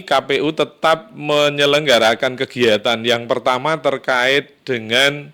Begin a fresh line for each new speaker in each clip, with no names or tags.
KPU tetap menyelenggarakan kegiatan yang pertama terkait dengan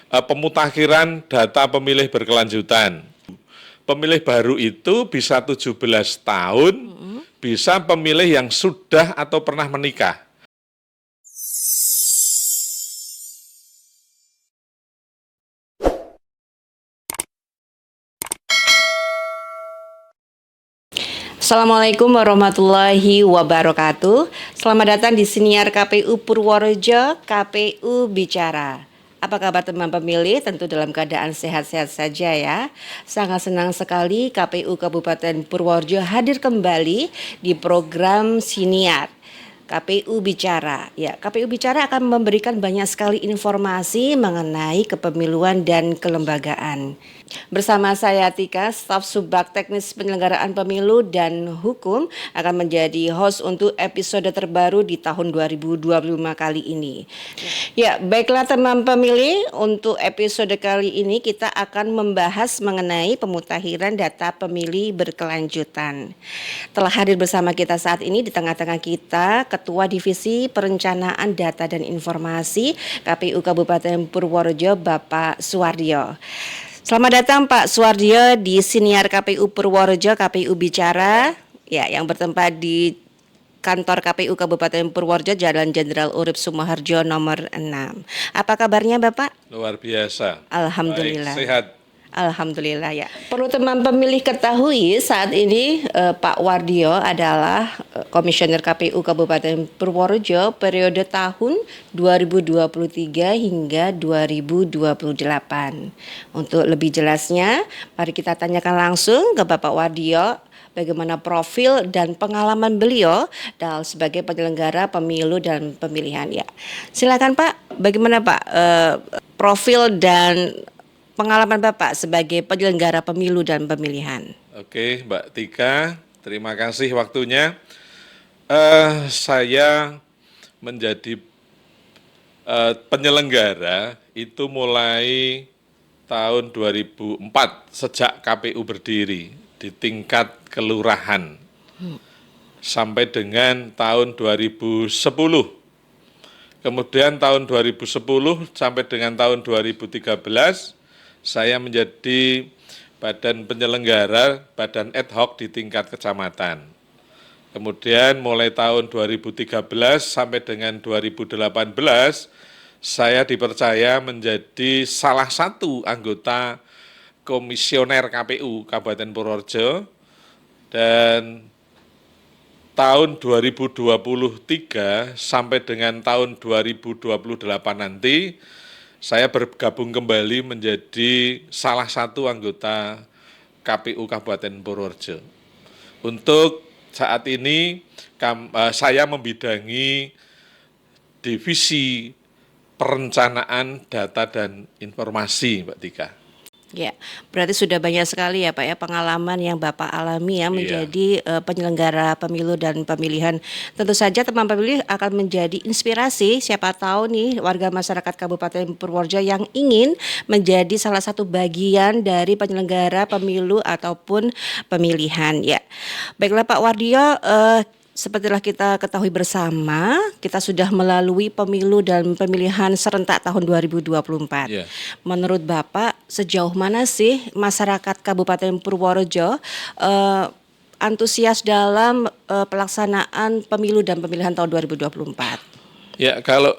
pemutakhiran data pemilih berkelanjutan. Pemilih baru itu bisa 17 tahun, bisa pemilih yang sudah atau pernah menikah.
Assalamualaikum warahmatullahi wabarakatuh. Selamat datang di Siniar KPU Purworejo, KPU Bicara. Apa kabar teman pemilih? Tentu dalam keadaan sehat-sehat saja ya. Sangat senang sekali KPU Kabupaten Purworejo hadir kembali di program Siniar KPU Bicara. Ya, KPU Bicara akan memberikan banyak sekali informasi mengenai kepemiluan dan kelembagaan. Bersama saya Tika, staf Subbag Teknis Penyelenggaraan Pemilu dan Hukum akan menjadi host untuk episode terbaru di tahun 2025 kali ini. Ya, baiklah teman pemilih, untuk episode kali ini kita akan membahas mengenai pemutakhiran data pemilih berkelanjutan. Telah hadir bersama kita saat ini di tengah-tengah kita Ketua Divisi Perencanaan Data dan Informasi KPU Kabupaten Purworejo, Bapak Suwardio. Selamat datang Pak Suwardio di Siniar KPU Purworejo, KPU Bicara, ya, yang bertempat di kantor KPU Kabupaten Purworejo, Jalan Jenderal Urip Sumoharjo nomor 6. Apa kabarnya Bapak?
Luar biasa.
Alhamdulillah.
Baik, sehat.
Alhamdulillah ya. Perlu teman pemilih ketahui saat ini Pak Wardio adalah Komisioner KPU Kabupaten Purworejo periode tahun 2023 hingga 2028. Untuk lebih jelasnya, mari kita tanyakan langsung ke Bapak Wardio bagaimana profil dan pengalaman beliau dalam sebagai penyelenggara pemilu dan pemilihan ya. Silakan Pak, bagaimana Pak profil dan pengalaman Bapak sebagai penyelenggara pemilu dan pemilihan?
Oke, Mbak Tika, terima kasih waktunya. Saya menjadi penyelenggara itu mulai tahun 2004 sejak KPU berdiri di tingkat kelurahan sampai dengan tahun 2010. Kemudian tahun 2010 sampai dengan tahun 2013 saya menjadi badan penyelenggara, badan ad hoc di tingkat kecamatan. Kemudian mulai tahun 2013 sampai dengan 2018, saya dipercaya menjadi salah satu anggota komisioner KPU Kabupaten Purworejo, dan tahun 2023 sampai dengan tahun 2028 nanti, saya bergabung kembali menjadi salah satu anggota KPU Kabupaten Purworejo. Untuk saat ini saya membidangi divisi perencanaan data dan informasi, Mbak Tika.
Ya, berarti sudah banyak sekali ya Pak ya pengalaman yang Bapak alami ya menjadi penyelenggara pemilu dan pemilihan. Tentu saja teman pemilih akan menjadi inspirasi, siapa tahu nih warga masyarakat Kabupaten Purworejo yang ingin menjadi salah satu bagian dari penyelenggara pemilu ataupun pemilihan ya. Baiklah Pak Wardio, sepertilah kita ketahui bersama, kita sudah melalui pemilu dan pemilihan serentak tahun 2024.
Yeah.
Menurut Bapak, sejauh mana sih masyarakat Kabupaten Purworejo antusias dalam pelaksanaan pemilu dan pemilihan tahun 2024?
Ya, kalau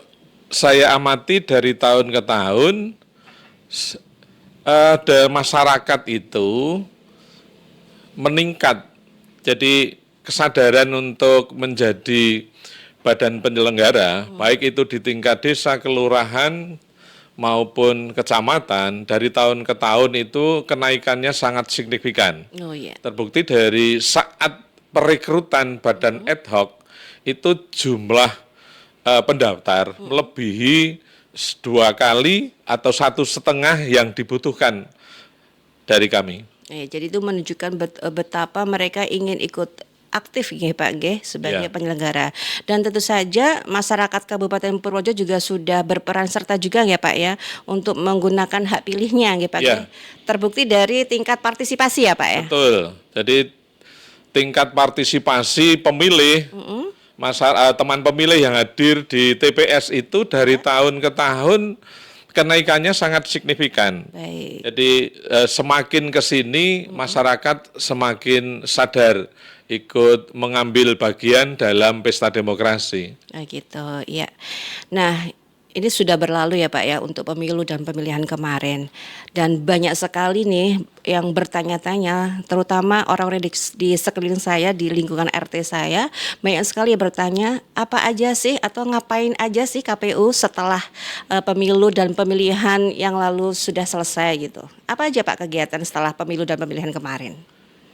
saya amati dari tahun ke tahun, masyarakat itu meningkat. Jadi kesadaran untuk menjadi badan penyelenggara, baik itu di tingkat desa, kelurahan, maupun kecamatan, dari tahun ke tahun itu kenaikannya sangat signifikan.
Oh, yeah.
Terbukti dari saat perekrutan badan ad hoc, itu jumlah pendaftar melebihi 2 kali atau 1,5 yang dibutuhkan dari kami.
Jadi itu menunjukkan betapa mereka ingin ikut aktif ya Pak G sebagai penyelenggara. Dan tentu saja masyarakat Kabupaten Purworejo juga sudah berperan serta juga ya Pak ya untuk menggunakan hak pilihnya ya Pak G. Terbukti dari tingkat partisipasi ya Pak ya.
Betul. Jadi tingkat partisipasi pemilih teman pemilih yang hadir di TPS itu dari tahun ke tahun kenaikannya sangat signifikan.
Baik.
Jadi semakin ke sini masyarakat semakin sadar ikut mengambil bagian dalam pesta demokrasi.
Nah, gitu, ya. Nah, ini sudah berlalu ya Pak ya untuk pemilu dan pemilihan kemarin. Dan banyak sekali nih yang bertanya-tanya, terutama orang-orang di sekeliling saya, di lingkungan RT saya, banyak sekali yang bertanya, apa aja sih atau ngapain aja sih KPU setelah pemilu dan pemilihan yang lalu sudah selesai gitu. Apa aja Pak kegiatan setelah pemilu dan pemilihan kemarin?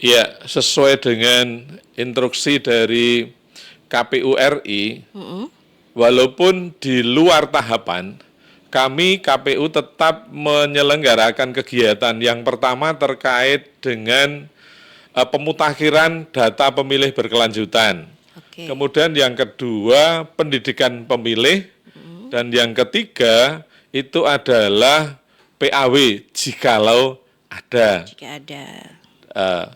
Ya, sesuai dengan instruksi dari KPU RI, walaupun di luar tahapan, kami KPU tetap menyelenggarakan kegiatan yang pertama terkait dengan pemutakhiran data pemilih berkelanjutan.
Oke.
Kemudian yang kedua, pendidikan pemilih. Dan yang ketiga, itu adalah PAW jikalau ada.
Jika ada
Eh,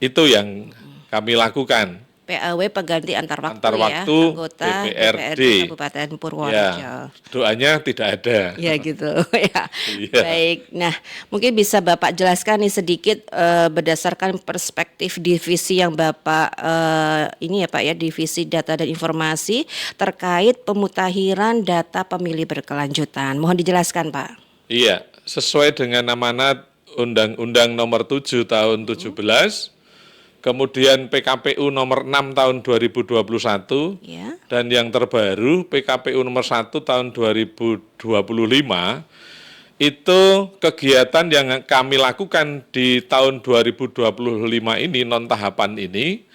itu yang kami lakukan.
PAW pengganti antar waktu,
Antar waktu
ya, anggota
DPRD.
Kabupaten Purworejo.
Ya, doanya tidak ada.
Ya gitu ya.
Iya.
Baik. Nah, mungkin bisa Bapak jelaskan nih sedikit berdasarkan perspektif divisi yang Bapak ini ya Pak ya, divisi data dan informasi terkait pemutakhiran data pemilih berkelanjutan. Mohon dijelaskan Pak.
Iya, sesuai dengan amanat Undang-Undang Nomor 7 Tahun 17, kemudian PKPU Nomor 6 Tahun 2021,
Ya.
dan yang terbaru PKPU Nomor 1 Tahun 2025, itu kegiatan yang kami lakukan di tahun 2025 ini, non tahapan ini,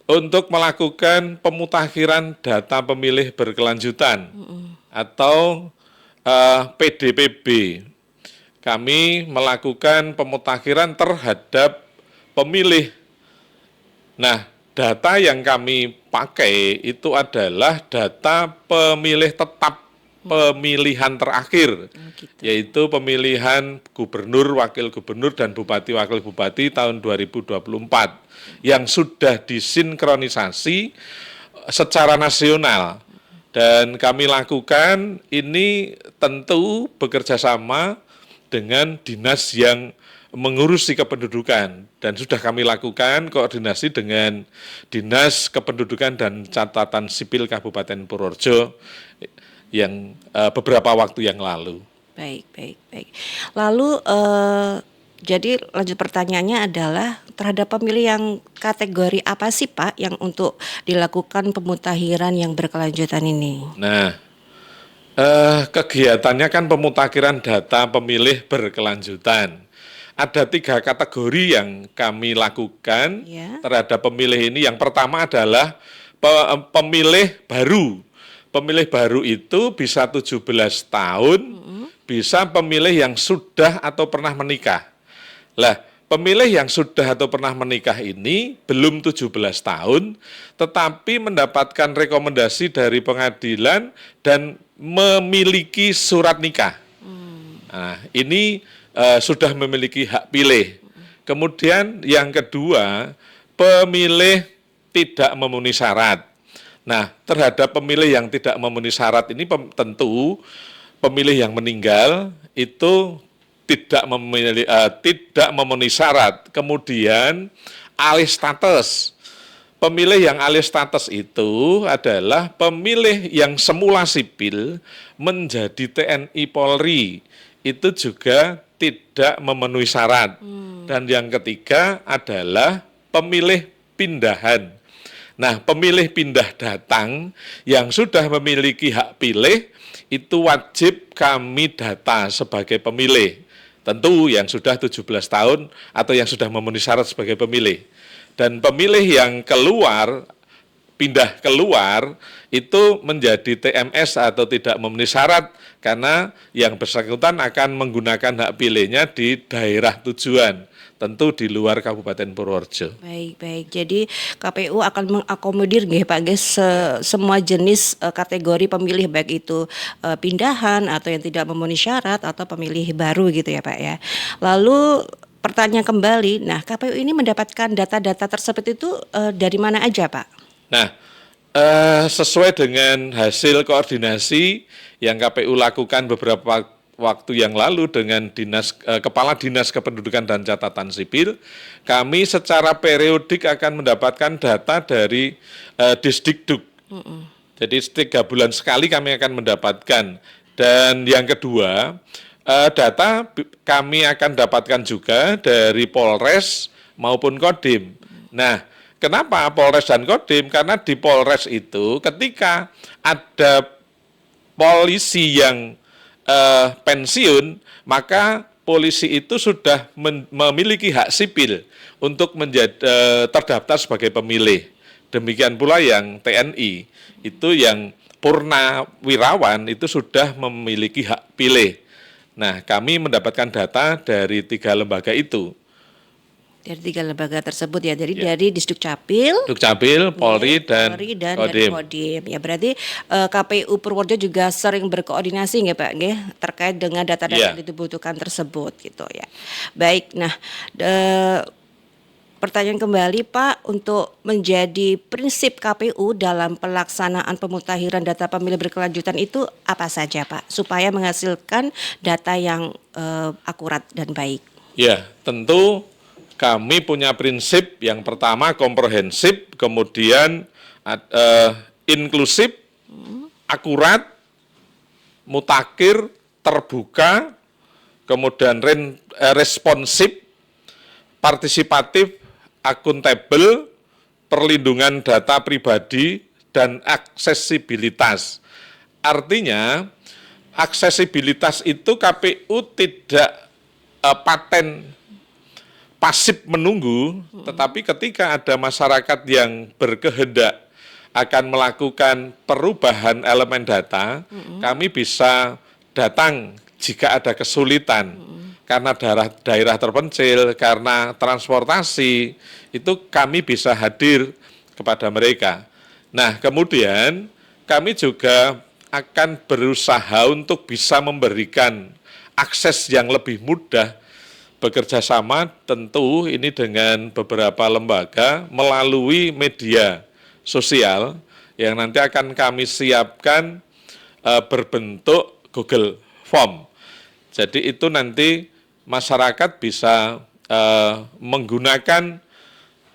untuk melakukan pemutakhiran data pemilih berkelanjutan atau PDPB. Kami melakukan pemutakhiran terhadap pemilih. Nah, data yang kami pakai itu adalah data pemilih tetap pemilihan terakhir,
Gitu.
yaitu pemilihan gubernur, wakil gubernur, dan bupati, wakil bupati tahun 2024 yang sudah disinkronisasi secara nasional. Dan kami lakukan ini tentu bekerja sama dengan dinas yang mengurusi kependudukan, dan sudah kami lakukan koordinasi dengan Dinas Kependudukan dan Catatan Sipil Kabupaten Purworejo yang beberapa waktu yang lalu.
Baik, baik, baik. Lalu jadi lanjut pertanyaannya adalah terhadap pemilih yang kategori apa sih Pak yang untuk dilakukan pemutakhiran yang berkelanjutan ini?
Nah, kegiatannya kan pemutakhiran data pemilih berkelanjutan. Ada 3 kategori yang kami lakukan
Ya.
terhadap pemilih ini. Yang pertama adalah pemilih baru. Pemilih baru itu bisa 17 tahun, bisa pemilih yang sudah atau pernah menikah. Lah, pemilih yang sudah atau pernah menikah ini belum 17 tahun, tetapi mendapatkan rekomendasi dari pengadilan dan memiliki surat nikah. Nah, ini sudah memiliki hak pilih. Kemudian yang kedua, pemilih tidak memenuhi syarat. Nah, terhadap pemilih yang tidak memenuhi syarat ini tentu pemilih yang meninggal itu tidak memenuhi syarat. Kemudian alih status. Pemilih yang alih status itu adalah pemilih yang semula sipil menjadi TNI Polri. Itu juga tidak memenuhi syarat. Dan yang ketiga adalah pemilih pindahan. Nah, pemilih pindah datang yang sudah memiliki hak pilih itu wajib kami data sebagai pemilih. Tentu yang sudah 17 tahun atau yang sudah memenuhi syarat sebagai pemilih. Dan pemilih yang pindah keluar itu menjadi TMS atau tidak memenuhi syarat karena yang bersangkutan akan menggunakan hak pilihnya di daerah tujuan, tentu di luar Kabupaten Purworejo.
Baik, baik. Jadi KPU akan mengakomodir nggih Pak guys semua jenis kategori pemilih baik itu pindahan atau yang tidak memenuhi syarat atau pemilih baru gitu ya Pak ya. Lalu pertanyaan kembali, nah KPU ini mendapatkan data-data tersebut itu dari mana aja Pak?
Nah, Sesuai dengan hasil koordinasi yang KPU lakukan beberapa waktu yang lalu dengan Kepala Dinas Kependudukan dan Catatan Sipil, kami secara periodik akan mendapatkan data dari Disdikduk. Jadi 3 bulan sekali kami akan mendapatkan. Dan yang kedua, data kami akan dapatkan juga dari Polres maupun Kodim. Nah, kenapa Polres dan Kodim? Karena di Polres itu ketika ada polisi yang pensiun, maka polisi itu sudah memiliki hak sipil untuk terdaftar sebagai pemilih. Demikian pula yang TNI, itu yang purnawirawan itu sudah memiliki hak pilih. Nah, kami mendapatkan data dari 3 lembaga itu.
Dari 3 lembaga tersebut ya, dari Disdukcapil,
Dukcapil, Polri, dan
dari Kodim. Ya berarti KPU Purworejo juga sering berkoordinasi nggih Pak nggih terkait dengan data-data yang dibutuhkan tersebut gitu ya. Baik, nah pertanyaan kembali Pak, untuk menjadi prinsip KPU dalam pelaksanaan pemutakhiran data pemilih berkelanjutan itu apa saja Pak, supaya menghasilkan data yang akurat dan baik?
Ya, tentu kami punya prinsip yang pertama komprehensif, kemudian inklusif, akurat, mutakhir, terbuka, kemudian responsif, partisipatif, akuntabel, perlindungan data pribadi, dan aksesibilitas. Artinya, aksesibilitas itu KPU tidak paten pasif menunggu, tetapi ketika ada masyarakat yang berkehendak akan melakukan perubahan elemen data, kami bisa datang jika ada kesulitan. Karena daerah terpencil, karena transportasi, itu kami bisa hadir kepada mereka. Nah, kemudian kami juga akan berusaha untuk bisa memberikan akses yang lebih mudah, bekerja sama tentu ini dengan beberapa lembaga melalui media sosial yang nanti akan kami siapkan berbentuk Google Form. Jadi itu nanti masyarakat bisa menggunakan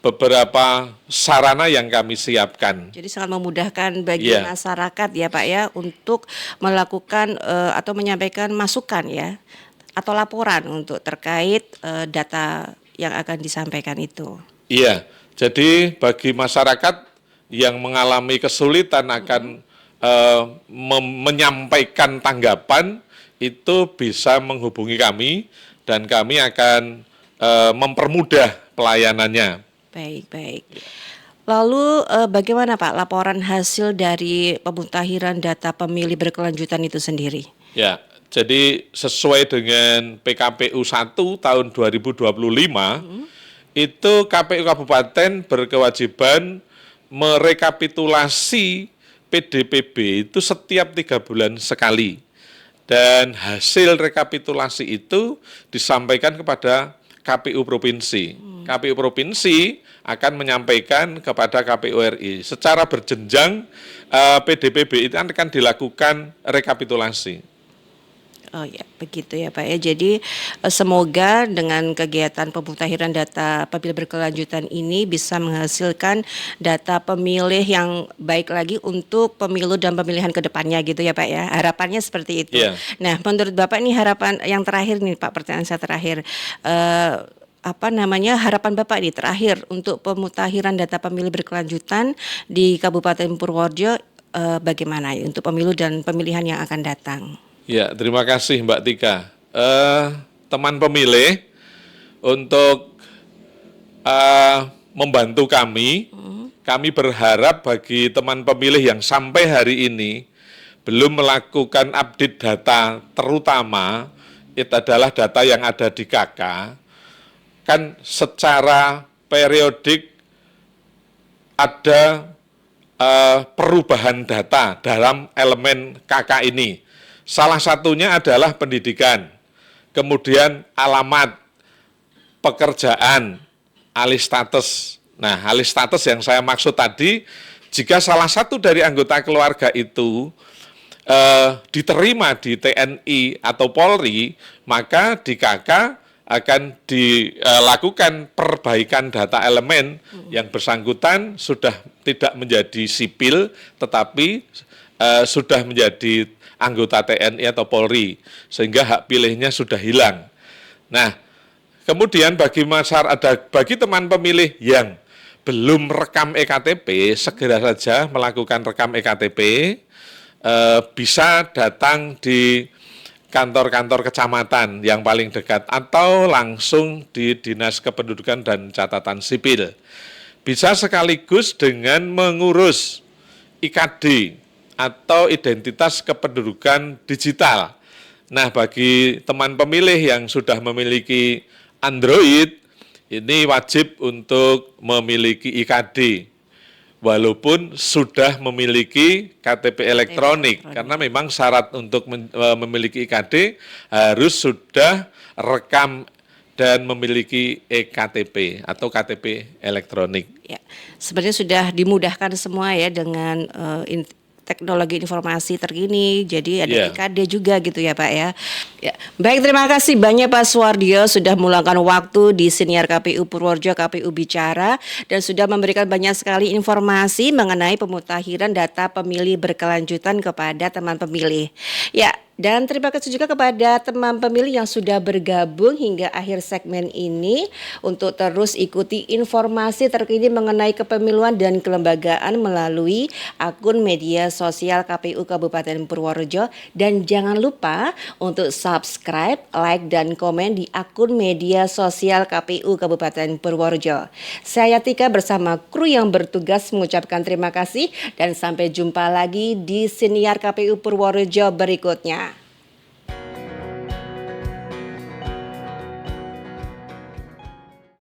beberapa sarana yang kami siapkan.
Jadi sangat memudahkan bagi masyarakat ya Pak ya untuk melakukan atau menyampaikan masukan ya, atau laporan untuk terkait data yang akan disampaikan itu. Iya,
jadi bagi masyarakat yang mengalami kesulitan akan menyampaikan tanggapan, itu bisa menghubungi kami dan kami akan mempermudah pelayanannya.
Baik. Lalu bagaimana Pak laporan hasil dari pemutakhiran data pemilih berkelanjutan itu sendiri?
Ya, jadi sesuai dengan PKPU 1 tahun 2025, itu KPU Kabupaten berkewajiban merekapitulasi PDPB itu setiap 3 bulan sekali. Dan hasil rekapitulasi itu disampaikan kepada KPU Provinsi. KPU Provinsi akan menyampaikan kepada KPU RI. Secara berjenjang PDPB itu akan dilakukan rekapitulasi.
Oh ya, begitu ya Pak ya. Jadi semoga dengan kegiatan pemutakhiran data pemilih berkelanjutan ini bisa menghasilkan data pemilih yang baik lagi untuk pemilu dan pemilihan ke depannya gitu ya Pak ya. Harapannya seperti itu.
Yeah.
Nah, menurut Bapak ini harapan yang terakhir nih Pak, pertanyaan saya terakhir. Harapan Bapak nih terakhir untuk pemutakhiran data pemilih berkelanjutan di Kabupaten Purworejo bagaimana ya untuk pemilu dan pemilihan yang akan datang?
Ya, terima kasih Mbak Tika. Teman pemilih, untuk membantu kami berharap bagi teman pemilih yang sampai hari ini belum melakukan update data, terutama itu adalah data yang ada di KK, kan secara periodik ada perubahan data dalam elemen KK ini. Salah satunya adalah pendidikan, kemudian alamat, pekerjaan, alih status. Nah, alih status yang saya maksud tadi, Jika salah satu dari anggota keluarga itu diterima di TNI atau Polri, maka di KK akan dilakukan perbaikan data elemen yang bersangkutan sudah tidak menjadi sipil tetapi sudah menjadi anggota TNI atau Polri sehingga hak pilihnya sudah hilang. Nah, kemudian bagi teman pemilih yang belum rekam EKTP, segera saja melakukan rekam EKTP, bisa datang di kantor-kantor kecamatan yang paling dekat atau langsung di Dinas Kependudukan dan Catatan Sipil. Bisa sekaligus dengan mengurus IKD atau identitas kependudukan digital. Nah, bagi teman pemilih yang sudah memiliki Android, ini wajib untuk memiliki IKD. Walaupun sudah memiliki KTP elektronik, karena memang syarat untuk memiliki IKD harus sudah rekam dan memiliki EKTP atau KTP elektronik.
Ya, sebenarnya sudah dimudahkan semua ya dengan teknologi informasi terkini, jadi ada IKD juga gitu ya Pak ya. Ya. Baik, terima kasih banyak Pak Suwardio sudah meluangkan waktu di Siniar KPU Purworejo, KPU Bicara, dan sudah memberikan banyak sekali informasi mengenai pemutakhiran data pemilih berkelanjutan kepada teman pemilih. Ya, dan terima kasih juga kepada teman pemilih yang sudah bergabung hingga akhir segmen ini untuk terus ikuti informasi terkini mengenai kepemiluan dan kelembagaan melalui akun media sosial KPU Kabupaten Purworejo. Dan jangan lupa untuk subscribe, like, dan komen di akun media sosial KPU Kabupaten Purworejo. Saya Tika bersama kru yang bertugas mengucapkan terima kasih dan sampai jumpa lagi di Siniar KPU Purworejo berikutnya.